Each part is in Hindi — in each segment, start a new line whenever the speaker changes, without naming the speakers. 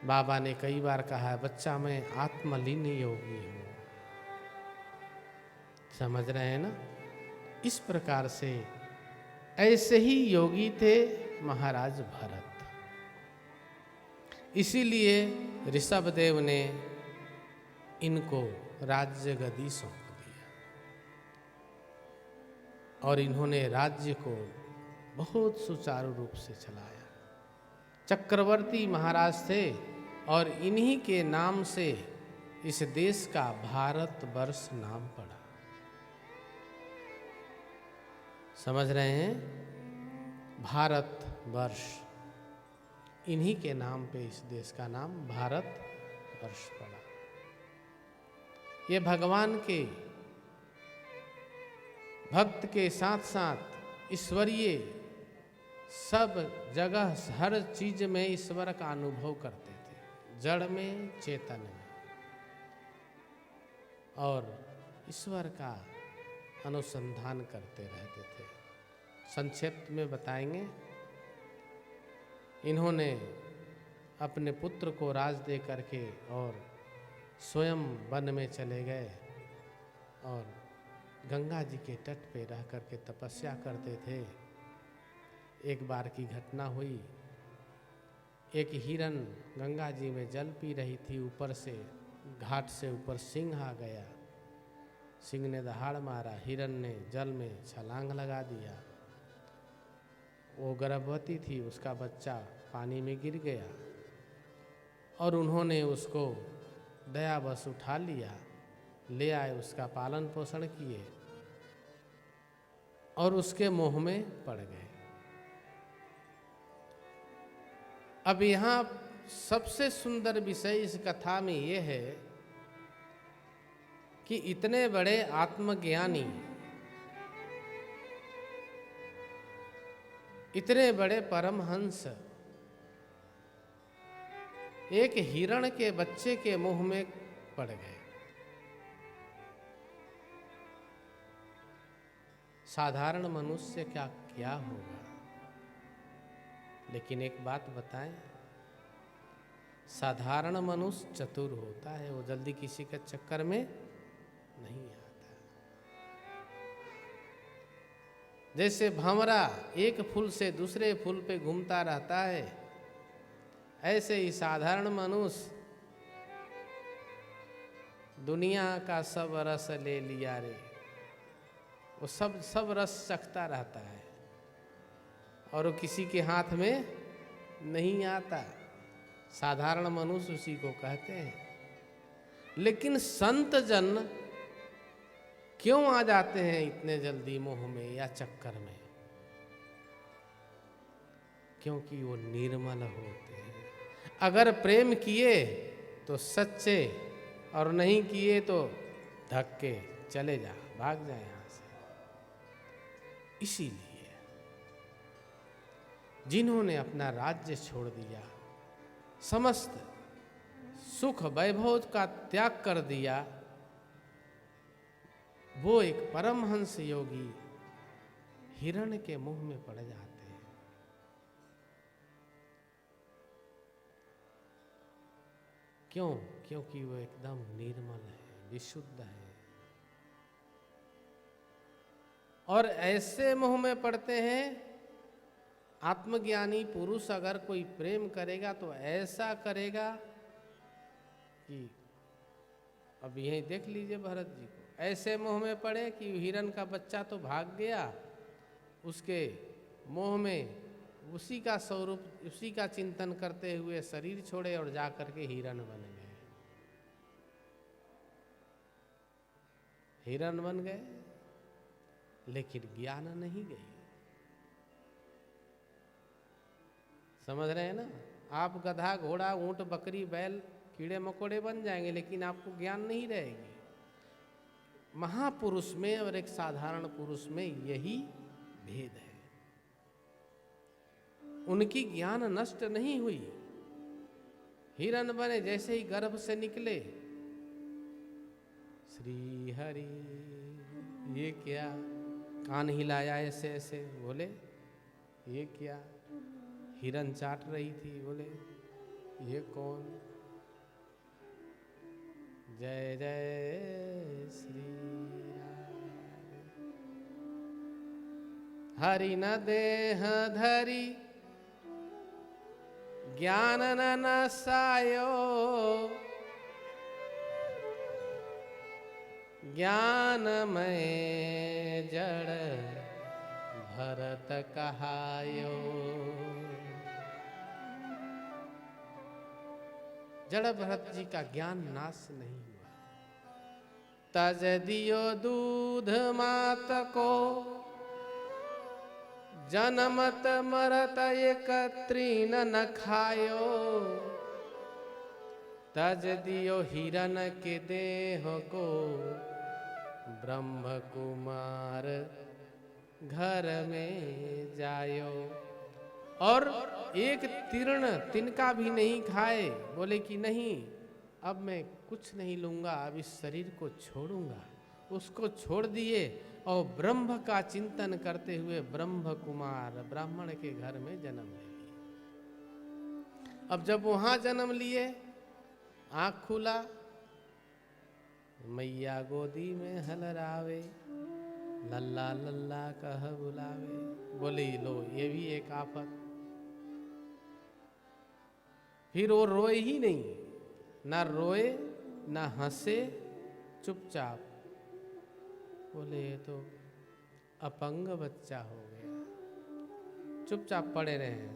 बाबा ने कई बार कहा है, बच्चा मैं आत्मलीन योगी हूँ। समझ रहे हैं ना? इस प्रकार से ऐसे ही योगी थे महाराज भरत। इसीलिए ऋषभदेव ने इनको राज्य गद्दी सौंप दिया और इन्होंने राज्य को बहुत सुचारू रूप से चलाया। चक्रवर्ती महाराज थे और इन्हीं के नाम से इस देश का भारतवर्ष नाम पड़ा। समझ रहे हैं? भारतवर्ष, इन्हीं के नाम पे इस देश का नाम भारतवर्ष पड़ा। ये भगवान के भक्त के साथ साथ ईश्वरीय सब जगह हर चीज में ईश्वर का अनुभव करते थे, जड़ में चेतन में, और ईश्वर का अनुसंधान करते रहते थे। संक्षेप में बताएंगे, इन्होंने अपने पुत्र को राज दे करके और स्वयं वन में चले गए और गंगा जी के तट पे रह करके तपस्या करते थे। एक बार की घटना हुई, एक हिरन गंगा जी में जल पी रही थी, ऊपर से घाट से ऊपर सिंह आ गया। सिंह ने दहाड़ मारा, हिरन ने जल में छलांग लगा दिया। वो गर्भवती थी, उसका बच्चा पानी में गिर गया और उन्होंने उसको दयावश उठा लिया, ले आए, उसका पालन पोषण किए और उसके मोह में पड़ गए। अब यहाँ सबसे सुंदर विषय इस कथा में ये है कि इतने बड़े आत्मज्ञानी, इतने बड़े परमहंस एक हिरण के बच्चे के मुंह में पड़ गए। साधारण मनुष्य क्या क्या होगा? लेकिन एक बात बताएं, साधारण मनुष्य चतुर होता है, वो जल्दी किसी के चक्कर में नहीं आता। जैसे भंवरा एक फूल से दूसरे फूल पे घूमता रहता है, ऐसे ही साधारण मनुष्य दुनिया का सब रस ले लिया रे, वो सब रस चखता रहता है और वो किसी के हाथ में नहीं आता। साधारण मनुष्य उसी को कहते हैं। लेकिन संत जन क्यों आ जाते हैं इतने जल्दी मोह में या चक्कर में? क्योंकि वो निर्मल होते हैं। अगर प्रेम किए तो सच्चे, और नहीं किए तो धक्के, चले जा, भाग जाए यहां से। इसीलिए जिन्होंने अपना राज्य छोड़ दिया, समस्त सुख वैभव का त्याग कर दिया, वो एक परमहंस योगी हिरण के मुंह में पड़ जाते हैं। क्यों? क्योंकि वो एकदम निर्मल है, विशुद्ध है। और ऐसे मुंह में पड़ते हैं। आत्मज्ञानी पुरुष अगर कोई प्रेम करेगा तो ऐसा करेगा कि अब यही देख लीजिए भरत जी को, ऐसे मोह में पड़े कि हिरण का बच्चा तो भाग गया, उसके मोह में उसी का स्वरूप, उसी का चिंतन करते हुए शरीर छोड़े और जा करके हिरण बन गए। हिरण बन गए, लेकिन ज्ञान नहीं गई। समझ रहे हैं ना? आप गधा, घोड़ा, ऊंट, बकरी, बैल, कीड़े मकोड़े बन जाएंगे, लेकिन आपको ज्ञान नहीं रहेगी। महापुरुष में और एक साधारण पुरुष में यही भेद है। उनकी ज्ञान नष्ट नहीं हुई। हिरण बने, जैसे ही गर्भ से निकले, श्री हरि, ये क्या? कान हिलाया ऐसे ऐसे, बोले ये क्या? हिरण चाट रही थी, बोले ये कौन? जय जय श्री राम। हरि न देह धरी ज्ञान न नसायो, ज्ञान में जड़ भरत कहायो। जड़ भरत जी का ज्ञान नाश नहीं हुआ। तज दियो दूध मात को, जनमत मरत एक तृण न खायो। तज दियो हिरण के देह को, ब्रह्म कुमार घर में जायो। और एक तीर्ण तिनका भी नहीं खाए। बोले कि नहीं, अब मैं कुछ नहीं लूंगा, अब इस शरीर को छोड़ूंगा। उसको छोड़ दिए और ब्रह्म का चिंतन करते हुए ब्रह्म कुमार ब्राह्मण के घर में जन्म ले लिए। अब जब वहां जन्म लिए, आँख खुला, मैया गोदी में हलरावे, लल्ला लल्ला कह बुलावे। बोले लो, ये भी एक आफत। फिर वो रोए ही नहीं, ना रोए ना हंसे, चुपचाप। बोले ये तो अपंग बच्चा हो गया, चुपचाप पड़े रहे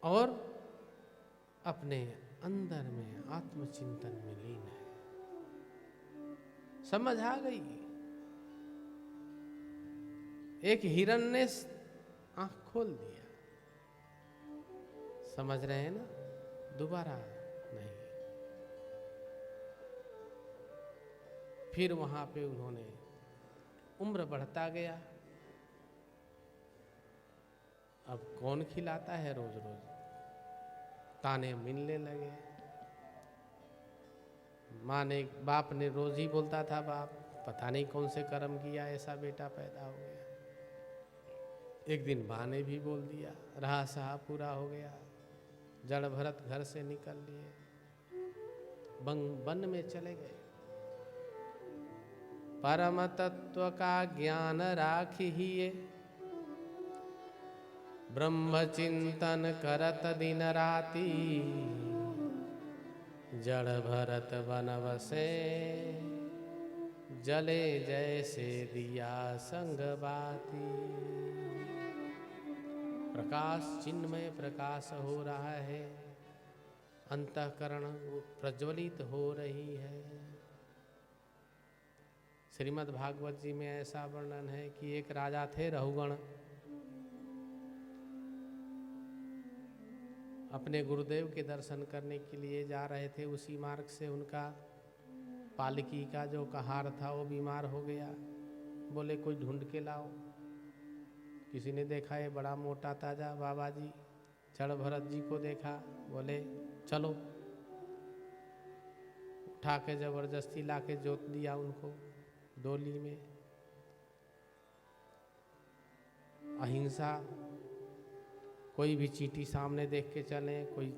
और अपने अंदर में आत्मचिंतन में लीन है। समझ आ गई। एक हिरण ने आंख खोल दिया। समझ रहे हैं ना? दोबारा नहीं। फिर वहां पे उन्होंने, उम्र बढ़ता गया। अब कौन खिलाता है रोज रोज? ताने मिलने लगे। माँ ने, बाप ने रोज ही बोलता था, बाप पता नहीं कौन से कर्म किया, ऐसा बेटा पैदा हो गया। एक दिन माँ ने भी बोल दिया, रहा सहा पूरा हो गया। जड़ भरत घर से निकल लिए, वन में चले गए। परम तत्व का ज्ञान राखिए, ब्रह्म चिंतन करत दिन राति। जड़ भरत बनवसे, जले जैसे दिया संग बाती। प्रकाश, चिन्मय प्रकाश हो रहा है, अंतःकरण प्रज्वलित हो रही है। श्रीमद् भागवत जी में ऐसा वर्णन है कि एक राजा थे रहुगण, अपने गुरुदेव के दर्शन करने के लिए जा रहे थे। उसी मार्ग से उनका पालकी का जो कहार था वो बीमार हो गया। बोले कोई ढूंढ के लाओ। किसी ने देखा है बड़ा मोटा ताजा बाबा जी। जड़ भरत जी को देखा, बोले चलो। उठा के जबरदस्ती ला के जोत दिया उनको डोली में। अहिंसा, कोई भी चींटी सामने देख के चले, कोई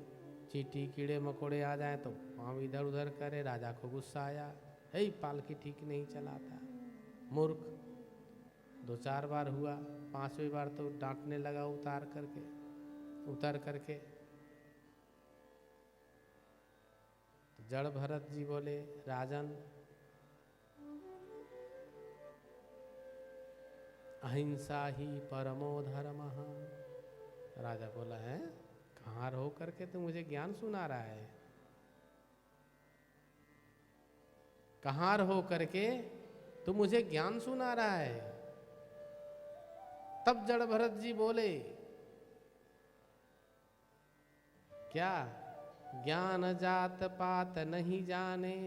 चींटी कीड़े मकोड़े आ जाए तो पाँव इधर उधर करे। राजा को गुस्सा आया, हे पालकी ठीक नहीं चलाता, मूर्ख। 2-4 बार हुआ, 5वीं बार तो डांटने लगा उतर करके। तो जड़ भरत जी बोले, राजन अहिंसा ही परमो धर्मः। राजा बोला, है कहाँ हो करके तो मुझे ज्ञान सुना रहा है? कहाँ हो करके तू मुझे ज्ञान सुना रहा है? तब जड़ भरत जी बोले, क्या ज्ञान जात पात नहीं जाने,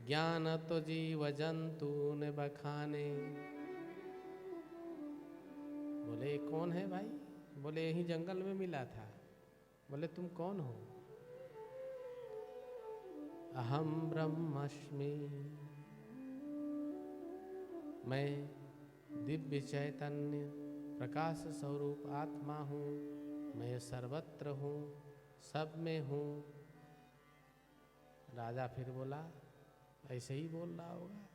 ज्ञान तो जीव जंतु ने बखाने। बोले कौन है भाई? बोले यही जंगल में मिला था। बोले तुम कौन हो? अहम ब्रह्मस्मि, मैं दिव्य चैतन्य प्रकाश स्वरूप आत्मा हूँ, मैं सर्वत्र हूँ, सब में हूँ। राजा फिर बोला, ऐसे ही बोल रहा होगा।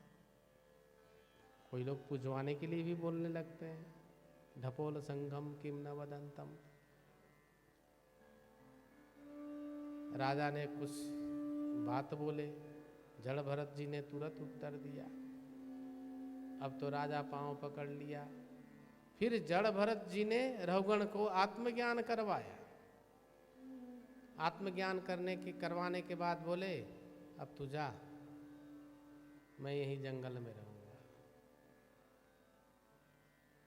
कोई लोग पुजवाने के लिए भी बोलने लगते हैं, ढपोल संगम किम न वदंतम। राजा ने कुछ बात बोले, जड़ भरत जी ने तुरंत उत्तर दिया। अब तो राजा पांव पकड़ लिया। फिर जड़ भरत जी ने रघुगण को आत्मज्ञान करवाया। आत्मज्ञान करवाने के बाद बोले, अब तू जा, मैं यहीं जंगल में रहूंगा।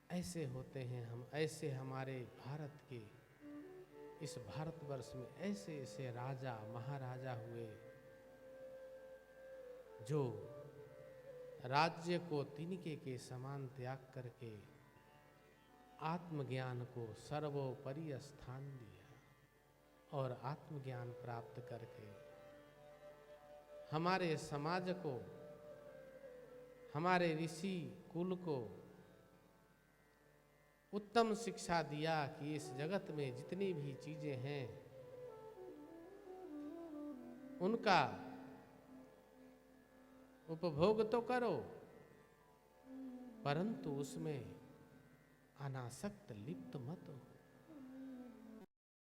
ऐसे होते हैं हम, ऐसे हमारे भारत के, इस भारतवर्ष में ऐसे ऐसे राजा महाराजा हुए जो राज्य को तिनके के समान त्याग करके आत्मज्ञान को सर्वोपरि स्थान दिया और आत्मज्ञान प्राप्त करके हमारे समाज को, हमारे ऋषि कुल को उत्तम शिक्षा दिया कि इस जगत में जितनी भी चीजें हैं उनका उपभोग तो करो, परंतु उसमें अनासक्त लिप्त मत हो।